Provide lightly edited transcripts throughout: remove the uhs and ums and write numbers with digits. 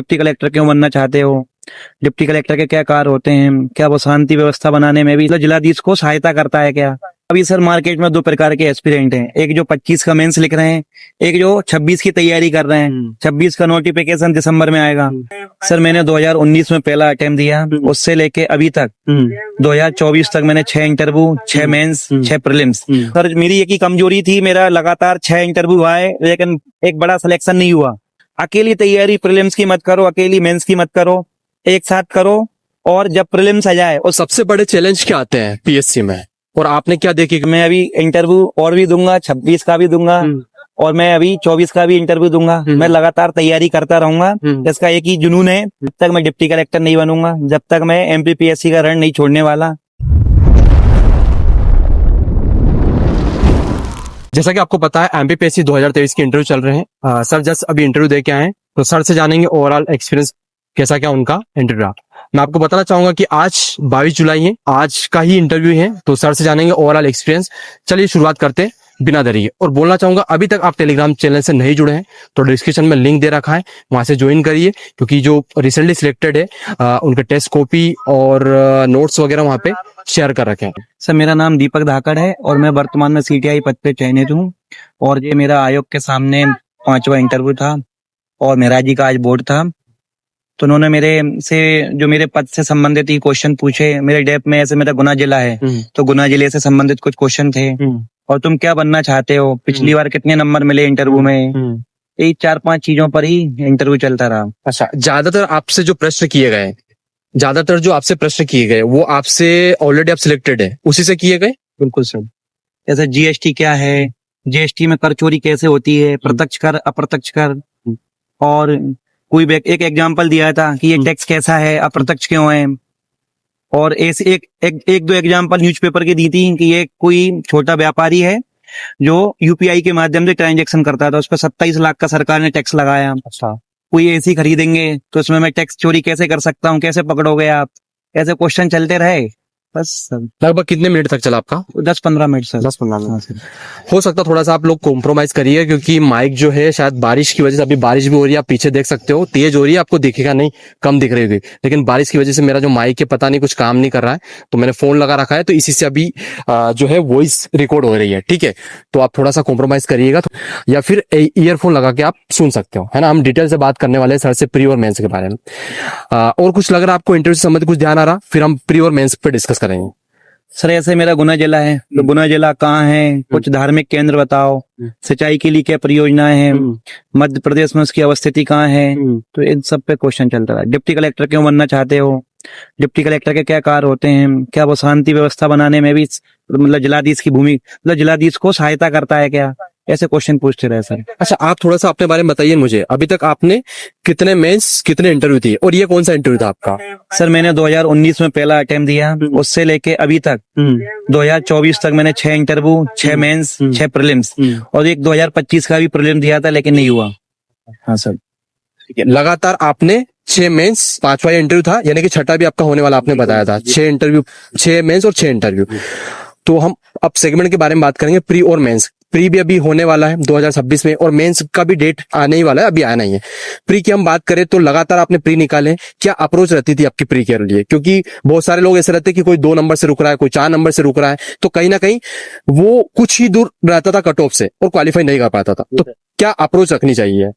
Deputy collector क्यों बनना चाहते हो? डिप्टी कलेक्टर के क्या कार्य होते हैं? क्या वो शांति व्यवस्था बनाने में भी जिलाधीश को सहायता करता है क्या? अभी सर मार्केट में दो प्रकार के एस्पिरेंट हैं, एक जो 25 का मेंस लिख रहे हैं, एक जो 26 की तैयारी कर रहे हैं। 26 का नोटिफिकेशन दिसंबर में आएगा। सर मैंने 2019 में पहला अटेम्प्ट दिया, उससे लेके अभी तक 2024 तक मैंने 6 इंटरव्यू, 6 मेंस, 6 प्रीलिम्स। सर मेरी एक ही कमजोरी थी, मेरा लगातार 6 इंटरव्यू आए लेकिन एक बड़ा सिलेक्शन नहीं हुआ। अकेली तैयारी प्रीलिम्स की मत करो, अकेली मेंस की मत करो, एक साथ करो और जब प्रीलिम्स आ जाए। और सबसे बड़े चैलेंज क्या आते हैं पीएससी में, और आपने क्या देखी? मैं अभी इंटरव्यू और भी दूंगा, 26 का भी दूंगा और मैं अभी 24 का भी इंटरव्यू दूंगा। मैं लगातार तैयारी करता रहूंगा। इसका एक ही जुनून है, जब तक मैं डिप्टी कलेक्टर नहीं बनूंगा, जब तक मैं एमपीपीएससी का रण नहीं छोड़ने वाला। जैसा कि आपको पता है एमपीपीएससी 2023 के इंटरव्यू चल रहे हैं। सर जस्ट अभी इंटरव्यू दे के आए हैं, तो सर से जानेंगे ओवरऑल एक्सपीरियंस कैसा क्या उनका इंटरव्यू रहा। मैं आपको बताना चाहूंगा कि आज 22 जुलाई है, आज का ही इंटरव्यू है, तो सर से जानेंगे ओवरऑल एक्सपीरियंस। चलिए शुरुआत करते हैं बिना देरी के। और बोलना चाहूंगा अभी तक आप टेलीग्राम चैनल से नहीं जुड़े हैं तो डिस्क्रिप्शन में लिंक दे रखा है, वहां से ज्वाइन करिए, क्योंकि जो रिसेंटली सिलेक्टेड है उनके टेस्ट कॉपी और नोट्स वगैरह वहां पे शेयर कर रखे हैं। सर मेरा नाम दीपक धाकड़ है और मैं वर्तमान में सीटीआई पद पे चयनित हूँ और ये मेरा आयोग के सामने 5वां इंटरव्यू था और मेरा जी का आज बोर्ड था। तो उन्होंने मेरे से जो मेरे पद से संबंधित ही क्वेश्चन पूछे। मेरे डेप में ऐसे मेरा गुना जिला है तो गुना जिले से संबंधित कुछ क्वेश्चन थे। और तुम क्या बनना चाहते हो, पिछली बार कितने नंबर मिले इंटरव्यू में, यही 4-5 चीजों पर ही इंटरव्यू चलता रहा। अच्छा, ज्यादातर आपसे जो प्रश्न किए गए, ज्यादातर जो आपसे प्रश्न किए गए वो आपसे ऑलरेडी आप सिलेक्टेड है उसी से किए गए? बिल्कुल सर। जैसे जीएसटी क्या है, जीएसटी में कर चोरी कैसे होती है, प्रत्यक्ष कर, अप्रत्यक्ष कर, और कोई एक एग्जांपल दिया था कि ये टैक्स कैसा है, अप्रत्यक्ष क्यों है। और ऐसे एक दो एग्जांपल न्यूज़पेपर की दी थी कि ये कोई छोटा व्यापारी है जो यूपीआई के माध्यम से ट्रांजैक्शन करता था, उस पर 27 लाख का सरकार ने टैक्स लगाया। अच्छा, कोई एसी खरीदेंगे तो इसमें मैं टैक्स चोरी कैसे कर सकता हूँ, कैसे पकड़ोगे आप। ऐसे क्वेश्चन चलते रहे बस। लगभग कितने मिनट तक चला आपका? 10-15 मिनट सर। 10-15 मिनट। हो सकता थोड़ा सा आप लोग कॉम्प्रोमाइज करिए, क्योंकि माइक जो है शायद बारिश की वजह से, अभी बारिश भी हो रही है, आप पीछे देख सकते हो, तेज हो रही है, आपको दिखेगा नहीं, कम दिख रही होगी, लेकिन बारिश की वजह से मेरा जो माइक है पता नहीं कुछ काम नहीं कर रहा है, तो मैंने फोन लगा रखा है, तो इसी से अभी जो है वॉइस रिकॉर्ड हो रही है। ठीक है, तो आप थोड़ा सा कॉम्प्रोमाइज करिएगा, या फिर ईयरफोन लगा के आप सुन सकते हो, है ना। हम डिटेल से बात करने वाले हैं सर से प्री और मेंस के बारे में। और कुछ लग रहा है आपको इंटरव्यू से संबंधित कुछ ध्यान आ रहा, फिर हम प्री और मेंस पे डिस्कस करेंगे। सर ऐसे मेरा गुना जिला है तो गुना जिला कहाँ है, कुछ धार्मिक केंद्र बताओ, सिंचाई के लिए क्या परियोजनाएं हैं, मध्य प्रदेश में उसकी अवस्थिति कहाँ है, तो इन सब पे क्वेश्चन चलता रहा। डिप्टी कलेक्टर क्यों बनना चाहते हो, डिप्टी कलेक्टर के क्या कार्य होते हैं, क्या वो शांति व्यवस्था बनाने में भी जिलाधीश की भूमि जिलाधीश को सहायता करता है क्या, ऐसे क्वेश्चन पूछते रहे सर। अच्छा, आप थोड़ा सा अपने बारे में बताइए मुझे, अभी तक आपने कितने मेंस, कितने इंटरव्यू दिए, और ये कौन सा इंटरव्यू था आपका? सर मैंने 2019 में पहला अटेम्प्ट दिया, उससे लेके अभी तक 2024 तक मैंने 6 इंटरव्यू, 6 मेंस, 6 प्रीलिम्स और एक 2025 का भी प्रीलिम दिया था लेकिन नहीं हुआ। हाँ सर। लगातार आपने 6 मेंस, 5वां इंटरव्यू था, यानी कि छठा भी आपका होने वाला, आपने बताया था। 6 इंटरव्यू, 6 मेंस और 6 इंटरव्यू। तो हम अब सेगमेंट के बारे में बात करेंगे, प्री और मेंस। प्री भी अभी होने वाला है 2026 में, और मेंस का भी डेट आने ही वाला है, अभी आना ही है। प्री की हम बात करें तो लगातार आपने प्री निकाले, क्या अप्रोच रहती थी आपकी प्री के लिए? क्योंकि बहुत सारे लोग ऐसे रहते हैं कि कोई 2 नंबर से रुक रहा है, कोई 4 नंबर से रुक रहा है, तो कहीं ना कहीं वो कुछ ही दूर रहता था कट ऑफ से और क्वालिफाई नहीं कर पाता था, तो क्या अप्रोच रखनी चाहिए?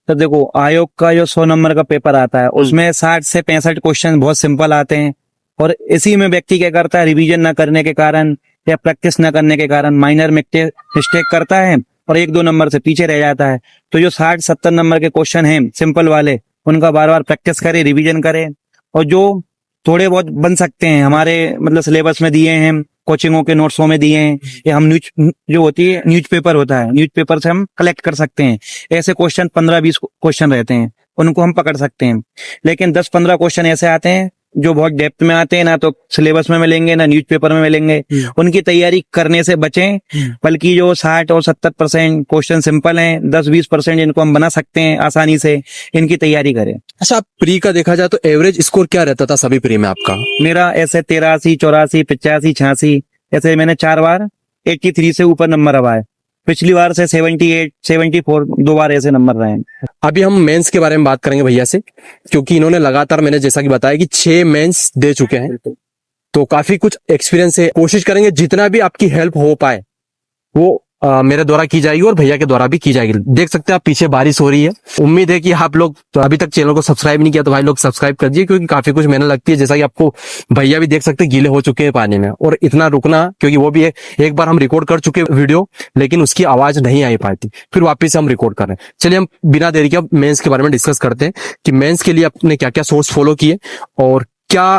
तो देखो, आयोग का जो 100 नंबर का पेपर आता है उसमें 60 से 65 क्वेश्चन बहुत सिंपल आते हैं, और इसी में व्यक्ति क्या करता है, रिवीजन न करने के कारण या प्रैक्टिस न करने के कारण माइनर मिस्टेक करता है और 1-2 नंबर से पीछे रह जाता है। तो जो 60-70 नंबर के क्वेश्चन हैं सिंपल वाले, उनका बार बार प्रैक्टिस करे, रिवीजन करे, और जो थोड़े बहुत बन सकते हैं हमारे सिलेबस में दिए हैं, कोचिंगों के नोट्सों में दिए हैं, या हम जो होती है न्यूज़पेपर होता है, न्यूज़पेपर से हम कलेक्ट कर सकते हैं। ऐसे क्वेश्चन 15-20 क्वेश्चन रहते हैं, उनको हम पकड़ सकते हैं। लेकिन 10-15 क्वेश्चन ऐसे आते हैं जो बहुत डेप्थ में आते हैं, ना तो सिलेबस में मिलेंगे ना न्यूज़पेपर में मिलेंगे। उनकी तैयारी करने से बचें, बल्कि जो 60 और 70% क्वेश्चन सिंपल हैं, 10-20% इनको हम बना सकते हैं आसानी से, इनकी तैयारी करें। अच्छा, प्री का देखा जाए तो एवरेज स्कोर क्या रहता था सभी प्री में आपका? मेरा ऐसे 83, 84, 85, 86, ऐसे मैंने 4 बार 83 से ऊपर नंबर अब आए पिछली बार से 78, 74 दो बार ऐसे नंबर रहे हैं। अभी हम मेंस के बारे में बात करेंगे भैया से, क्योंकि इन्होंने लगातार, मैंने जैसा कि बताया कि 6 मेंस दे चुके हैं, तो काफी कुछ एक्सपीरियंस है। कोशिश करेंगे जितना भी आपकी हेल्प हो पाए वो मेरे द्वारा की जाएगी और भैया के द्वारा भी की जाएगी। देख सकते हैं आप पीछे बारिश हो रही है। उम्मीद है कि आप लोग तो अभी तक चैनल को सब्सक्राइब नहीं किया तो भाई लोग सब्सक्राइब कर दिए, क्योंकि काफी कुछ मेहनत लगती है। जैसा कि आपको भैया भी देख सकते हैं गीले हो चुके हैं पानी में, और इतना रुकना, क्योंकि वो भी एक बार हम रिकॉर्ड कर चुके वीडियो, लेकिन उसकी आवाज नहीं आई पाई थी, फिर वापिस हम रिकॉर्ड कर रहे हैं। चलिए हम बिना देरी के अब मेंस के बारे में डिस्कस करते हैं कि मेंस के लिए आपने क्या क्या सोर्स फॉलो किए और क्या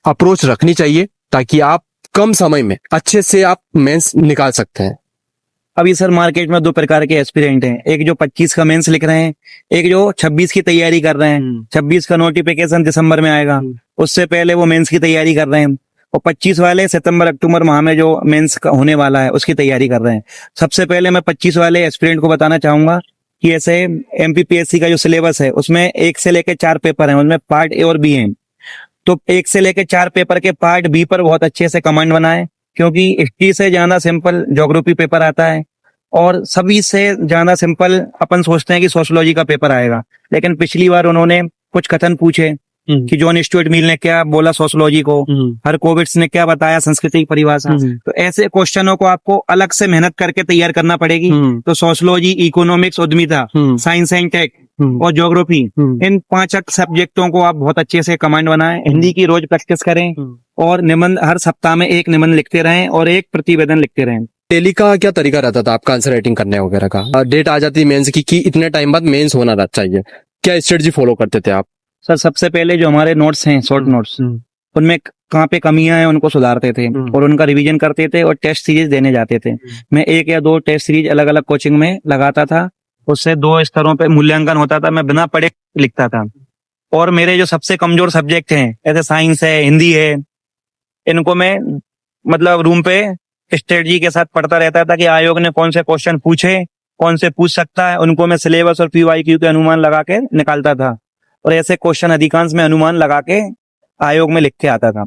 अप्रोच रखनी चाहिए ताकि आप कम समय में अच्छे से आप मेंस निकाल सकते हैं। अभी सर मार्केट में दो प्रकार के एस्पिरेंट हैं, एक जो 25 का मेंस लिख रहे हैं, एक जो 26 की तैयारी कर रहे हैं। 26 का नोटिफिकेशन दिसंबर में आएगा, उससे पहले वो मेंस की तैयारी कर रहे हैं, और 25 वाले सितंबर अक्टूबर माह में जो मेंस का होने वाला है उसकी तैयारी कर रहे हैं। सबसे पहले मैं 25 वाले एस्पिरेंट को बताना चाहूंगा कि ऐसे एमपीपीएससी का जो सिलेबस है उसमें 1 से लेकर 4 पेपर हैं, उसमें पार्ट ए और बी है। तो 1 से लेकर 4 पेपर के पार्ट बी पर बहुत अच्छे से कमांड बनाए, क्योंकि हिस्ट्री से ज्यादा सिंपल ज्योग्राफी पेपर आता है, और सभी से ज्यादा सिंपल अपन सोचते हैं कि सोशियोलॉजी का पेपर आएगा। लेकिन पिछली बार उन्होंने कुछ कथन पूछे कि जॉन स्टुअर्ट मिल ने क्या बोला सोशियोलॉजी को, हरकोविट्स ने क्या बताया संस्कृति की परिभाषा। तो ऐसे क्वेश्चनों को आपको अलग से मेहनत करके तैयार करना पड़ेगी। तो सोशियोलॉजी, इकोनॉमिक्स, उद्यमिता, साइंस एंड टेक और ज्योग्राफी, इन 5 सब्जेक्टों को आप बहुत अच्छे से कमांड बनाएं। हिंदी की रोज प्रैक्टिस करें और निबंध हर सप्ताह में एक निबंध लिखते रहें और एक प्रतिवेदन लिखते रहें। डेली का क्या तरीका रहता था आपका आंसर राइटिंग करने वगैरह का? डेट आ जाती मेंस की कि इतने टाइम बाद मेंस होना चाहिए, क्या स्ट्रेटजी फॉलो करते थे आप? सर सबसे पहले जो हमारे नोट्स हैं, शॉर्ट नोट्स, उनमें कहाँ पे कमियां हैं उनको सुधारते थे और उनका रिवीजन करते थे और टेस्ट सीरीज देने जाते थे। मैं 1 या 2 टेस्ट सीरीज अलग अलग कोचिंग में लगाता था, उससे 2 स्तरों पे मूल्यांकन होता था। मैं बिना पढ़े लिखता था। और मेरे जो सबसे कमजोर सब्जेक्ट हैं, ऐसे साइंस है, हिंदी है, इनको मैं मतलब रूम पे स्ट्रेटजी के साथ पढ़ता रहता था कि आयोग ने कौन से क्वेश्चन पूछे, कौन से पूछ सकता है, उनको मैं सिलेबस और पीवाईक्यू के अनुमान लगा के निकालता था। और ऐसे क्वेश्चन अधिकांश में अनुमान लगा के आयोग में लिख के आता था।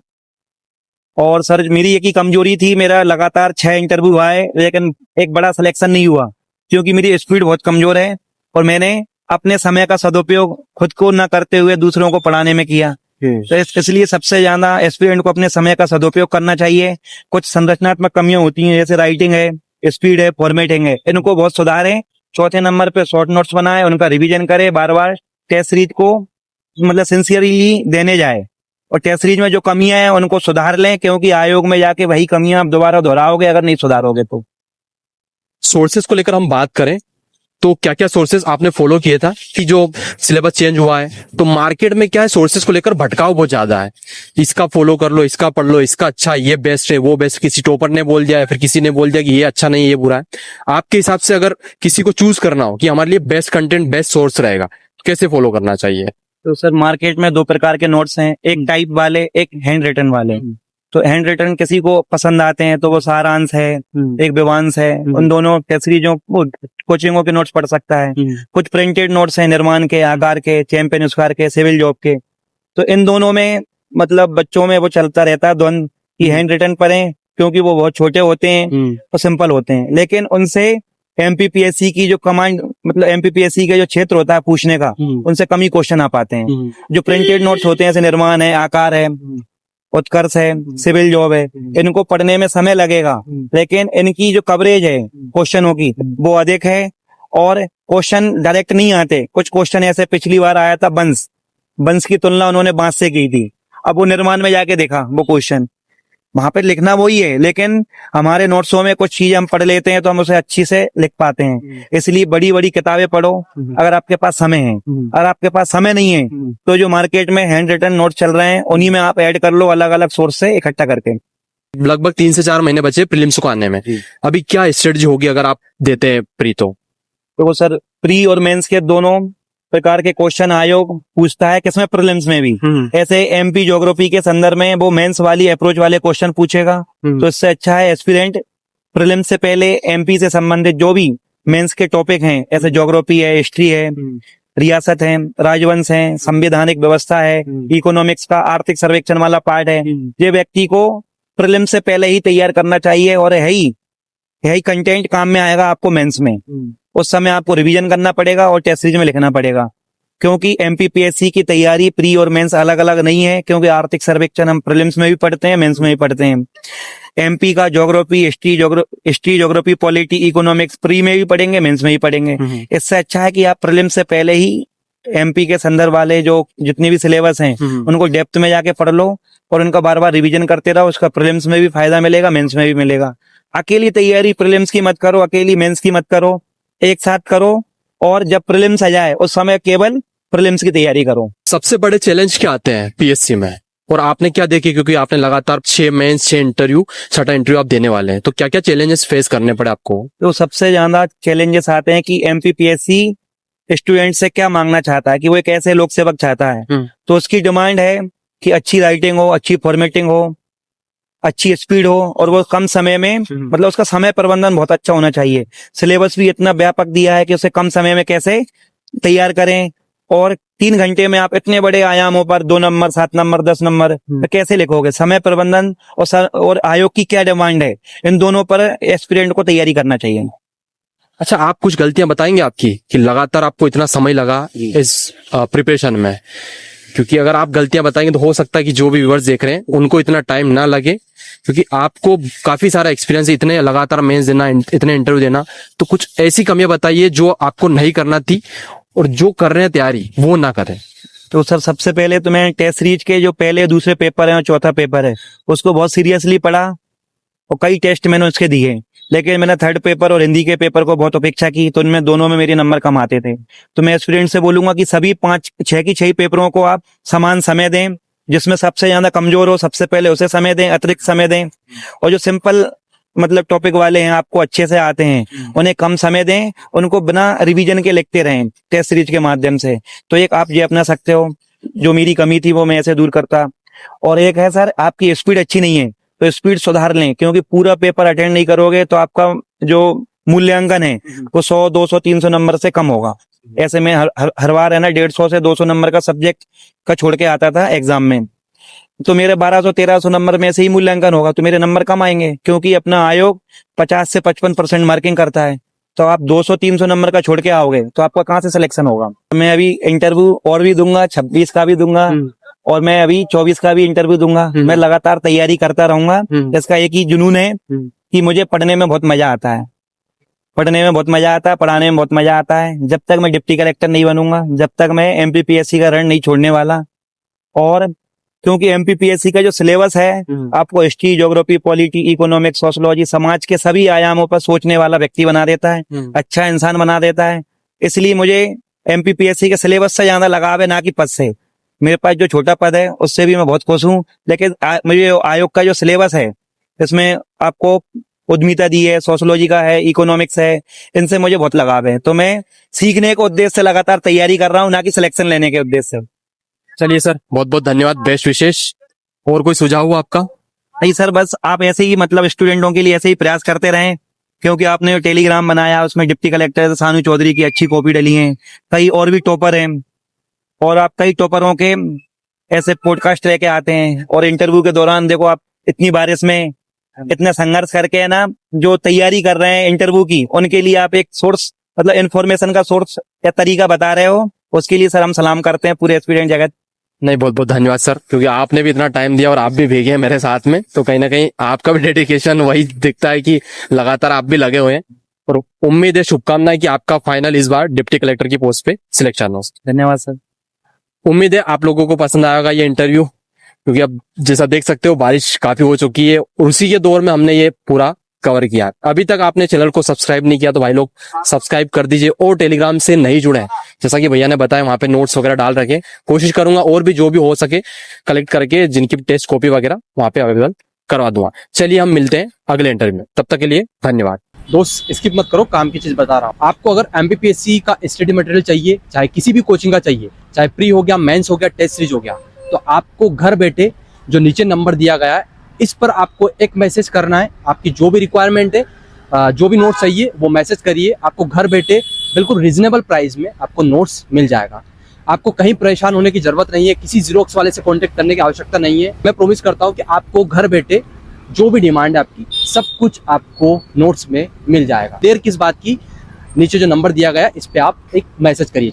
और सर मेरी एक ही कमजोरी थी, मेरा लगातार 6 इंटरव्यू आए लेकिन एक बड़ा सिलेक्शन नहीं हुआ, क्योंकि मेरी स्पीड बहुत कमजोर है और मैंने अपने समय का सदुपयोग खुद को न करते हुए दूसरों को पढ़ाने में किया। तो इसलिए सबसे ज्यादा एस्पिरेंट को अपने समय का सदुपयोग करना चाहिए। कुछ संरचनात्मक कमियां होती हैं, जैसे राइटिंग है, स्पीड है, फॉर्मेटिंग है, इनको बहुत सुधारें। चौथे नंबर पे शॉर्ट नोट्स बनाए, उनका रिवीजन करे, बार बार टेस्ट सीरीज को मतलब सिंसियरली देने जाए, और टेस्ट सीरीज में जो कमियां हैं उनको सुधार लें, क्योंकि आयोग में जाके वही कमियां आप दोबारा दोहराओगे अगर नहीं सुधारोगे तो। सोर्सेस को लेकर हम बात करें तो क्या क्या सोर्सेस आपने फॉलो किए था कि जो सिलेबस चेंज हुआ है तो मार्केट में क्या है, सोर्सेस को लेकर भटकाव बहुत ज्यादा है। इसका फॉलो कर लो, इसका पढ़ लो, इसका अच्छा, ये बेस्ट है, वो बेस्ट, किसी टॉपर ने बोल दिया है, फिर किसी ने बोल दिया कि ये अच्छा नहीं, ये बुरा है। आपके हिसाब से अगर किसी को चूज करना हो कि हमारे लिए बेस्ट कंटेंट, बेस्ट सोर्स रहेगा, तो कैसे फॉलो करना चाहिए? तो सर मार्केट में 2 प्रकार के नोट्स हैं, एक टाइप वाले, एक हैंड रिटन वाले। तो हैंड रिटन किसी को पसंद आते हैं तो वो सारांश है, एक विवांश है, उन दोनों सीरीजों कोचिंगों के नोट्स पढ़ सकता है। कुछ प्रिंटेड नोट्स हैं निर्माण के, आकार के, चैंपियन स्क्वायर के, सिविल जॉब के। तो इन दोनों में मतलब बच्चों में वो चलता रहता है द्वंद कि हैंड रिटन पढ़ें, क्योंकि वो बहुत छोटे होते हैं और सिंपल होते हैं, लेकिन उनसे एमपीपीएससी की जो कमांड मतलब एमपीपीएससी का जो क्षेत्र होता है पूछने का, उनसे कम ही क्वेश्चन आ पाते हैं। जो प्रिंटेड नोट्स होते हैं जैसे निर्माण है, आकार है, उत्कर्ष है, सिविल जॉब है, इनको पढ़ने में समय लगेगा, लेकिन इनकी जो कवरेज है क्वेश्चनों की वो अधिक है और क्वेश्चन डायरेक्ट नहीं आते। कुछ क्वेश्चन ऐसे पिछली बार आया था बंस की तुलना उन्होंने बांस से की थी, अब वो निर्माण में जाके देखा वो क्वेश्चन, वहां पे लिखना वही है, लेकिन हमारे नोट्सों में कुछ चीजें हम पढ़ लेते हैं तो हम उसे अच्छी से लिख पाते हैं। इसलिए बड़ी बड़ी किताबें पढ़ो अगर आपके पास समय है। अगर आपके पास समय नहीं है तो जो मार्केट में हैंड रिटन नोट्स चल रहे हैं उन्हीं में आप ऐड कर लो, अलग अलग सोर्स से इकट्ठा करके। लगभग 3 से 4 महीने बचे प्रीलिम्स को आने में, अभी क्या स्ट्रेटजी होगी अगर आप देते हैं प्री? तो वो सर प्री और मेंस के दोनों प्रकार के क्वेश्चन आयोग पूछता है, किसमें प्रीलिम्स में भी। ऐसे एमपी ज्योग्राफी के संदर्भ में वो मेंस वाली अप्रोच वाले क्वेश्चन पूछेगा, तो इससे अच्छा है एस्पिरेंट प्रीलिम्स से पहले एमपी से संबंधित जो भी मेंस के टॉपिक हैं, ऐसे ज्योग्राफी है, हिस्ट्री है, रियासत है, राजवंश है, संवैधानिक व्यवस्था है, इकोनॉमिक्स का आर्थिक सर्वेक्षण वाला पार्ट है, ये व्यक्ति को प्रीलिम्स से पहले ही तैयार करना चाहिए। और है ही यही कंटेंट काम में आएगा आपको मेंस में। उस समय आपको रिवीजन करना पड़ेगा और टेस्ट सीरीज में लिखना पड़ेगा, क्योंकि एमपीपीएससी की तैयारी प्री और मेंस अलग अलग नहीं है। क्योंकि आर्थिक सर्वेक्षण हम प्रीलिम्स में भी पढ़ते हैं, मेंस में भी पढ़ते हैं। एमपी का geography, history, geography, polity, economics pre में भी पढ़ेंगे, मेंस में भी पढ़ेंगे। इससे अच्छा है कि आप प्रीलिम्स से पहले ही एमपी के संदर्भ वाले जो जितने भी सिलेबस हैं उनको डेप्थ में जाके पढ़ लो और उनका बार बार रिवीजन करते रहो। उसका प्रीलिम्स में भी फायदा मिलेगा, मेंस में भी मिलेगा। अकेली तैयारी प्रीलिम्स की मत करो, अकेली मेंस की मत करो, एक साथ करो। और जब प्रीलिम्स आ जाए उस समय केवल प्रीलिम्स की तैयारी करो। सबसे बड़े चैलेंज क्या आते हैं पीएससी में, और आपने क्या देखे, क्योंकि आपने लगातार 6 मेंस 6 इंटरव्यू, 6ठा इंटरव्यू आप देने वाले हैं, तो क्या क्या चैलेंजेस फेस करने पड़े आपको? तो सबसे ज्यादा चैलेंजेस आते हैं कि एमपीपीएससी स्टूडेंट से क्या मांगना चाहता है, कि वो एक ऐसे लोक सेवक चाहता है। तो उसकी डिमांड है कि अच्छी राइटिंग हो, अच्छी फॉर्मेटिंग हो, अच्छी स्पीड हो, और वो कम समय में, मतलब उसका समय प्रबंधन बहुत अच्छा होना चाहिए। सिलेबस भी इतना व्यापक दिया है कि उसे कम समय में कैसे तैयार करें, और 3 घंटे में आप इतने बड़े आयामों पर 2 नंबर, 7 नंबर, 10 नंबर कैसे लिखोगे। समय प्रबंधन और आयोग की क्या डिमांड है, इन दोनों पर एस्पिरेंट को तैयारी करना चाहिए। अच्छा, आप कुछ गलतियां बताएंगे आपकी कि लगातार आपको इतना समय लगा इस प्रिपरेशन में? क्योंकि अगर आप गलतियां बताएंगे तो हो सकता है कि जो भी व्यूअर्स देख रहे हैं उनको इतना टाइम ना लगे, क्योंकि आपको काफी सारा एक्सपीरियंस, इतने लगातार मेंस देना, इतने इंटरव्यू देना, तो कुछ ऐसी कमियां बताइए जो आपको नहीं करना थी और जो कर रहे हैं तैयारी वो ना करें। तो सर, सबसे पहले तो मैं टेस्ट सीरीज के जो पहले दूसरे पेपर है और चौथा पेपर है उसको बहुत सीरियसली पढ़ा, और कई टेस्ट मैंने उसके दिए। लेकिन मैंने थर्ड पेपर और हिंदी के पेपर को बहुत अपेक्षा की, तो उनमें दोनों में मेरे नंबर कम आते थे। तो मैं स्टूडेंट से बोलूंगा कि सभी 5-6 की 6 पेपरों को आप समान समय दें। जिसमें सबसे ज्यादा कमजोर हो सबसे पहले उसे समय दें, अतिरिक्त समय दें। और जो सिंपल मतलब टॉपिक वाले हैं, आपको अच्छे से आते हैं, उन्हें कम समय दें। उनको बिना रिवीजन के लिखते रहें टेस्ट सीरीज के माध्यम से। तो एक आप ये अपना सकते हो, जो मेरी कमी थी वो मैं ऐसे दूर करता। और एक है सर, आपकी स्पीड अच्छी नहीं है तो स्पीड सुधार लें, क्योंकि पूरा पेपर अटेंड नहीं करोगे तो आपका जो मूल्यांकन है वो 100, 200, 300 नंबर से कम होगा। ऐसे में हर बार है ना 150 से 200 नंबर का सब्जेक्ट का छोड़ के आता था एग्जाम में। तो मेरे 1200-1300 नंबर में से ही मूल्यांकन होगा, तो मेरे नंबर कम आएंगे। क्योंकि अपना आयोग 50 से 55% मार्किंग करता है, तो आप 200-300 नंबर का छोड़ के आओगे तो आपका कहाँ से सिलेक्शन होगा। मैं अभी इंटरव्यू और भी दूंगा, 26 का भी दूंगा, और मैं अभी 24 का भी इंटरव्यू दूंगा। मैं लगातार तैयारी करता रहूंगा। इसका एक ही जुनून है कि मुझे पढ़ने में बहुत मजा आता है, पढ़ने में बहुत मजा आता है, पढ़ाने में बहुत मजा आता है। जब तक मैं डिप्टी कलेक्टर नहीं बनूंगा, जब तक मैं एमपीपीएससी का रण नहीं छोड़ने वाला। और क्योंकि एमपीपीएससी का जो सिलेबस है आपको history, geography, polity, economics, sociology, समाज के सभी आयामों पर सोचने वाला व्यक्ति बना देता है, अच्छा इंसान बना देता है। इसलिए मुझे एमपीपीएससी के सिलेबस से ज्यादा लगाव है, ना कि पद से। मेरे पास जो छोटा पद है उससे भी मैं बहुत खुश हूँ, लेकिन मुझे आयोग का जो सिलेबस है इसमें आपको उद्यमिता दी है, सोशियोलॉजी का है, इकोनॉमिक्स है, इनसे मुझे बहुत लगाव है। तो मैं सीखने के उद्देश्य से लगातार तैयारी कर रहा हूँ, ना कि सिलेक्शन लेने के उद्देश्य से। चलिए सर, बहुत बहुत धन्यवाद, बेस्ट विशेष। और कोई सुझाव हुआ आपका? नहीं सर, बस आप ऐसे ही मतलब स्टूडेंटों के लिए ऐसे ही प्रयास करते रहें। क्योंकि आपने जो टेलीग्राम बनाया उसमें डिप्टी कलेक्टर सानू चौधरी की अच्छी कॉपी डली है, कई और भी टॉपर हैं, और आप कई टॉपरों के ऐसे पॉडकास्ट लेके आते हैं। और इंटरव्यू के दौरान देखो, आप इतनी बारिश में इतना संघर्ष करके है ना जो तैयारी कर रहे हैं इंटरव्यू की, उनके लिए आप एक सोर्स मतलब इन्फॉर्मेशन का सोर्स या तरीका बता रहे हो, उसके लिए सर हम सलाम करते हैं पूरे एस्पिरेंट जगत। नहीं, बहुत बहुत धन्यवाद सर, क्योंकि आपने भी इतना टाइम दिया और आप भी भीगे हैं मेरे साथ में, तो कहीं ना कहीं आपका भी डेडिकेशन वही दिखता है कि लगातार आप भी लगे हुए हैं। और उम्मीद है, शुभकामनाएं कि आपका फाइनल इस बार डिप्टी कलेक्टर की पोस्ट पे सिलेक्शन हो। धन्यवाद सर। उम्मीद है आप लोगों को पसंद आएगा ये इंटरव्यू, क्योंकि अब जैसा देख सकते हो बारिश काफी हो चुकी है, उसी के दौर में हमने ये पूरा कवर किया। अभी तक आपने चैनल को सब्सक्राइब नहीं किया तो भाई लोग सब्सक्राइब कर दीजिए, और टेलीग्राम से नहीं जुड़े हैं, जैसा कि भैया ने बताया वहां पे नोट्स वगैरह डाल रखे, कोशिश करूंगा और भी जो भी हो सके कलेक्ट करके जिनकी टेस्ट कॉपी वगैरह वहां पे अवेलेबल करवा दूंगा। चलिए हम मिलते हैं अगले इंटरव्यू में, तब तक के लिए धन्यवाद। दोस्त स्किप मत करो, काम की चीज बता रहा हूँ आपको। अगर एमपीपीएससी का स्टडी मटेरियल चाहिए, चाहे किसी भी कोचिंग का चाहिए, चाहे प्री हो गया, मेंस हो गया, टेस्ट सीरीज हो गया, तो आपको घर बैठे जो नीचे नंबर दिया गया है इस पर आपको एक मैसेज करना है। आपकी जो भी रिक्वायरमेंट है, जो भी नोट्स चाहिए वो मैसेज करिए, आपको घर बैठे बिल्कुल रीजनेबल प्राइस में आपको नोट्स मिल जाएगा। आपको कहीं परेशान होने की जरूरत नहीं है, किसी जीरोक्स वाले से कांटेक्ट करने की आवश्यकता नहीं है। मैं प्रॉमिस करता हूं कि आपको घर बैठे जो भी डिमांड है आपकी सब कुछ आपको नोट्स में मिल जाएगा। देर किस बात की, नीचे जो नंबर दिया गया इस पे आप एक मैसेज करिए।